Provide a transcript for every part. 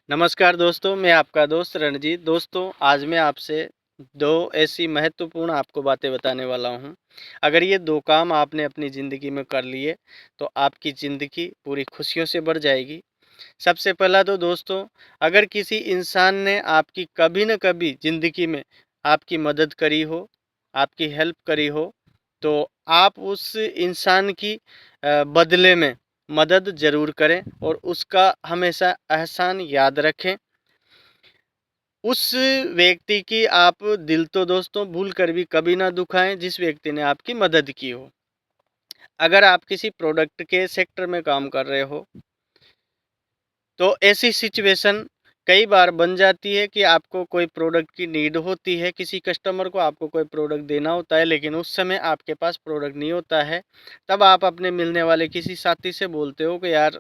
नमस्कार दोस्तों, मैं आपका दोस्त रणजीत। दोस्तों, आज मैं आपसे 2 ऐसी महत्वपूर्ण आपको बातें बताने वाला हूँ। अगर ये 2 काम आपने अपनी ज़िंदगी में कर लिए, तो आपकी ज़िंदगी पूरी खुशियों से भर जाएगी। सबसे पहला तो दोस्तों, अगर किसी इंसान ने आपकी कभी न कभी ज़िंदगी में आपकी मदद करी हो, आपकी हेल्प करी हो, तो आप उस इंसान की बदले में मदद ज़रूर करें और उसका हमेशा एहसान याद रखें। उस व्यक्ति की आप दिल तो दोस्तों भूल कर भी कभी ना दुखाएँ जिस व्यक्ति ने आपकी मदद की हो। अगर आप किसी प्रोडक्ट के सेक्टर में काम कर रहे हो, तो ऐसी सिचुएशन कई बार बन जाती है कि आपको कोई प्रोडक्ट की नीड होती है, किसी कस्टमर को आपको कोई प्रोडक्ट देना होता है, लेकिन उस समय आपके पास प्रोडक्ट नहीं होता है। तब आप अपने मिलने वाले किसी साथी से बोलते हो कि यार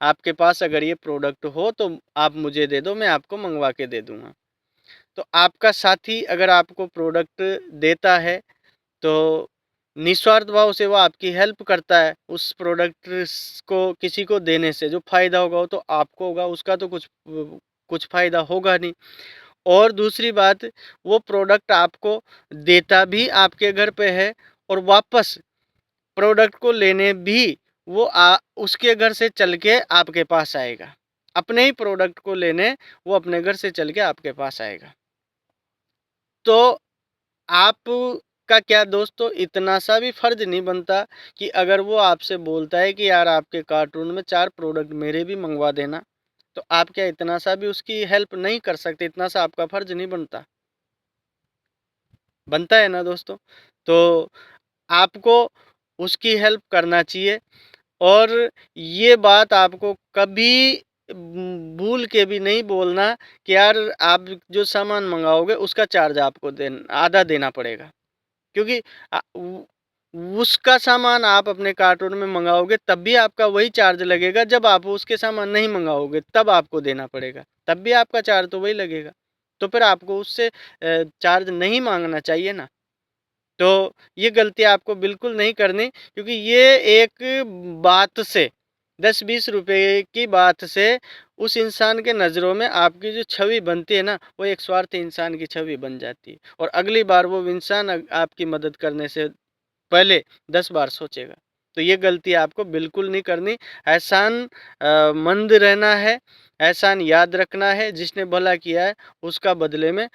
आपके पास अगर ये प्रोडक्ट हो तो आप मुझे दे दो, मैं आपको मँगवा के दे दूँगा। तो आपका साथी अगर आपको प्रोडक्ट देता है, तो निस्वार्थ भाव से वो आपकी हेल्प करता है। उस प्रोडक्ट को किसी को देने से जो फ़ायदा होगा वो तो आपको होगा, उसका तो कुछ फ़ायदा होगा नहीं। और दूसरी बात, वो प्रोडक्ट आपको देता भी आपके घर पे है और वापस प्रोडक्ट को लेने भी वो उसके घर से चल के आपके पास आएगा। अपने ही प्रोडक्ट को लेने वो अपने घर से चल के आपके पास आएगा। तो आपका क्या दोस्तों इतना सा भी फर्ज नहीं बनता कि अगर वो आपसे बोलता है कि यार आपके कार्टून में 4 प्रोडक्ट मेरे भी मंगवा देना, तो आप क्या इतना सा भी उसकी हेल्प नहीं कर सकते? इतना सा आपका फर्ज नहीं बनता? बनता है ना दोस्तों? तो आपको उसकी हेल्प करना चाहिए और ये बात आपको कभी भूल के भी नहीं बोलना कि यार आप जो सामान मंगाओगे उसका चार्ज आपको आधा देना पड़ेगा। क्योंकि उसका सामान आप अपने कार्टून में मंगाओगे तब भी आपका वही चार्ज लगेगा, जब आप उसके सामान नहीं मंगाओगे तब आपको देना पड़ेगा, तब भी आपका चार्ज तो वही लगेगा। तो फिर आपको उससे चार्ज नहीं मांगना चाहिए ना। तो ये गलती आपको बिल्कुल नहीं करनी, क्योंकि ये एक बात से 10-20 रुपए की बात से उस इंसान के नज़रों में आपकी जो छवि बनती है ना, वो एक स्वार्थी इंसान की छवि बन जाती है और अगली बार वो इंसान आपकी मदद करने से पहले 10 बार सोचेगा। तो ये गलती आपको बिल्कुल नहीं करनी। एहसान मंद रहना है, एहसान याद रखना है, जिसने भला किया है उसका बदले में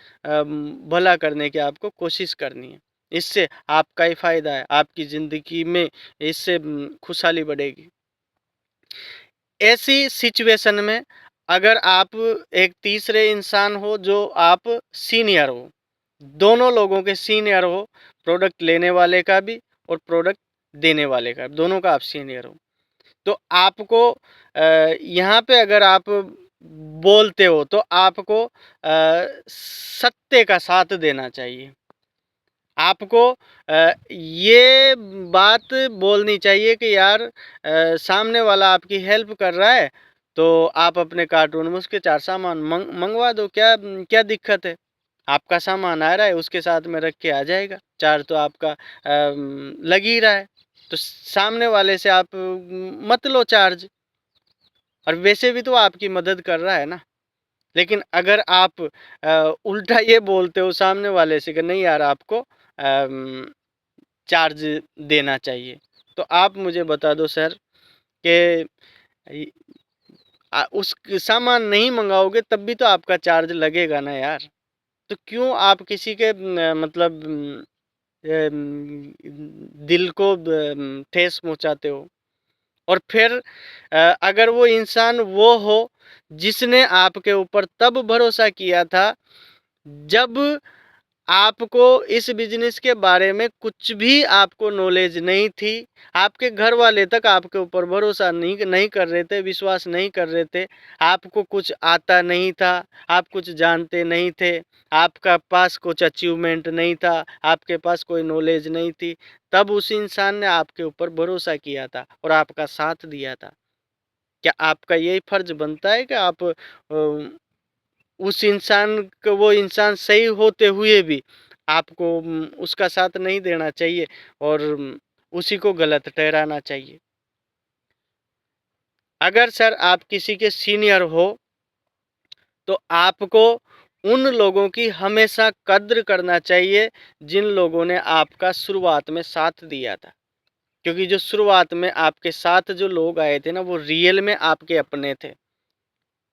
भला करने की आपको कोशिश करनी है। इससे आपका ही फ़ायदा है, आपकी ज़िंदगी में इससे खुशहाली बढ़ेगी। ऐसी सिचुएशन में अगर आप एक तीसरे इंसान हो जो आप सीनियर हो, दोनों लोगों के सीनियर हो, प्रोडक्ट लेने वाले का भी और प्रोडक्ट देने वाले का, दोनों का आप सीनियर हो। तो आपको यहाँ पे अगर आप बोलते हो तो आपको सत्य का साथ देना चाहिए। आपको ये बात बोलनी चाहिए कि यार सामने वाला आपकी हेल्प कर रहा है, तो आप अपने कार्टून में उसके 4 सामान मंगवा दो, क्या दिक्कत है? आपका सामान आ रहा है, उसके साथ में रख के आ जाएगा, चार्ज तो आपका लग ही रहा है, तो सामने वाले से आप मत लो चार्ज, और वैसे भी तो आपकी मदद कर रहा है ना। लेकिन अगर आप उल्टा ये बोलते हो सामने वाले से कि नहीं यार आपको चार्ज देना चाहिए, तो आप मुझे बता दो सर कि उस सामान नहीं मंगाओगे तब भी तो आपका चार्ज लगेगा ना यार। तो क्यों आप किसी के मतलब दिल को ठेस पहुँचाते हो? और फिर अगर वो इंसान वो हो जिसने आपके ऊपर तब भरोसा किया था जब आपको इस बिजनेस के बारे में कुछ भी आपको नॉलेज नहीं थी, आपके घर वाले तक आपके ऊपर भरोसा नहीं कर रहे थे, विश्वास नहीं कर रहे थे, आपको कुछ आता नहीं था, आप कुछ जानते नहीं थे, आपका पास कुछ अचीवमेंट नहीं था, आपके पास कोई नॉलेज नहीं थी, तब उस इंसान ने आपके ऊपर भरोसा किया था और आपका साथ दिया था। क्या आपका यही फर्ज बनता है कि आप उस इंसान को, वो इंसान सही होते हुए भी आपको उसका साथ नहीं देना चाहिए और उसी को गलत ठहराना चाहिए? अगर सर आप किसी के सीनियर हो तो आपको उन लोगों की हमेशा कद्र करना चाहिए जिन लोगों ने आपका शुरुआत में साथ दिया था, क्योंकि जो शुरुआत में आपके साथ जो लोग आए थे ना, वो रियल में आपके अपने थे।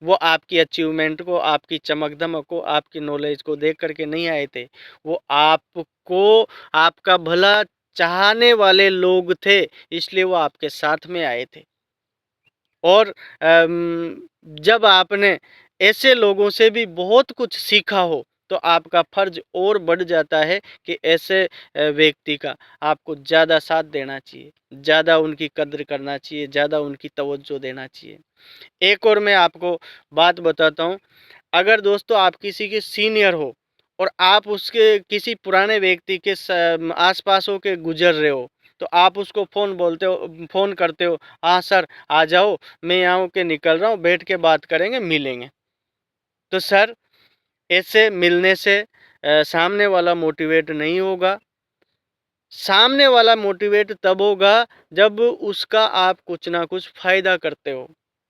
वो आपकी अचीवमेंट को, आपकी चमक-धमक को, आपकी नॉलेज को देख कर के नहीं आए थे। वो आपको, आपका भला चाहने वाले लोग थे, इसलिए वो आपके साथ में आए थे। और जब आपने ऐसे लोगों से भी बहुत कुछ सीखा हो, तो आपका फ़र्ज़ और बढ़ जाता है कि ऐसे व्यक्ति का आपको ज़्यादा साथ देना चाहिए, ज़्यादा उनकी कद्र करना चाहिए, ज़्यादा उनकी तवज्जो देना चाहिए। एक और मैं आपको बात बताता हूँ, अगर दोस्तों आप किसी के सीनियर हो और आप उसके किसी पुराने व्यक्ति के आस-पास होके गुज़र रहे हो, तो आप उसको फ़ोन करते हो, हाँ सर आ जाओ, मैं यहाँ होके निकल रहा हूँ, बैठ के बात करेंगे, मिलेंगे। तो सर ऐसे मिलने से सामने वाला मोटिवेट नहीं होगा। सामने वाला मोटिवेट तब होगा जब उसका आप कुछ ना कुछ फ़ायदा करते हो।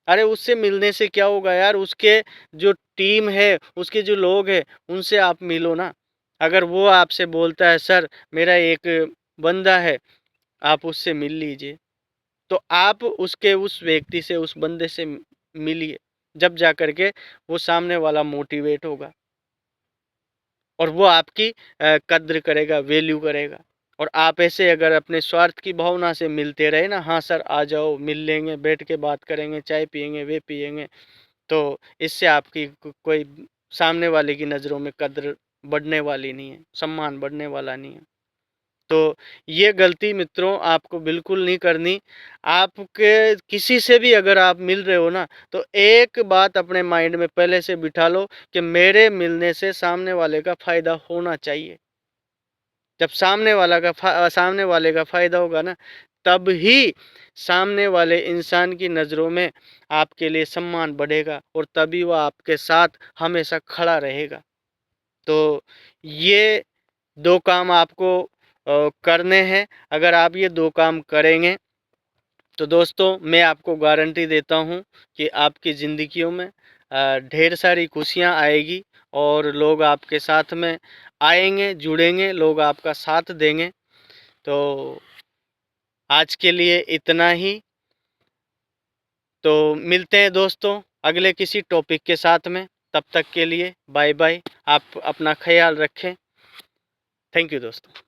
अरे उससे मिलने से क्या होगा यार, उसके जो टीम है, उसके जो लोग हैं, उनसे आप मिलो ना। अगर वो आपसे बोलता है सर मेरा एक बंदा है, आप उससे मिल लीजिए। तो आप उसके उस व्यक्ति से, उस बंदे से मिलिए, जब जा कर के वो सामने वाला मोटिवेट होगा और वो आपकी कद्र करेगा, वैल्यू करेगा। और आप ऐसे अगर अपने स्वार्थ की भावना से मिलते रहे ना, हाँ सर आ जाओ, मिल लेंगे, बैठ के बात करेंगे, चाय पिएँगे, वे पिएँगे, तो इससे आपकी कोई सामने वाले की नज़रों में कद्र बढ़ने वाली नहीं है, सम्मान बढ़ने वाला नहीं है। तो ये गलती मित्रों आपको बिल्कुल नहीं करनी। आपके किसी से भी अगर आप मिल रहे हो ना, तो एक बात अपने माइंड में पहले से बिठा लो कि मेरे मिलने से सामने वाले का फ़ायदा होना चाहिए। जब सामने वाले का फ़ायदा होगा ना, तब ही सामने वाले इंसान की नज़रों में आपके लिए सम्मान बढ़ेगा और तभी वह आपके साथ हमेशा खड़ा रहेगा। तो ये 2 काम आपको करने हैं। अगर आप ये 2 काम करेंगे, तो दोस्तों मैं आपको गारंटी देता हूँ कि आपकी ज़िंदगियों में ढेर सारी खुशियाँ आएगी और लोग आपके साथ में आएँगे, जुड़ेंगे, लोग आपका साथ देंगे। तो आज के लिए इतना ही। तो मिलते हैं दोस्तों अगले किसी टॉपिक के साथ में। तब तक के लिए बाय बाय। आप अपना ख़्याल रखें। थैंक यू दोस्तों।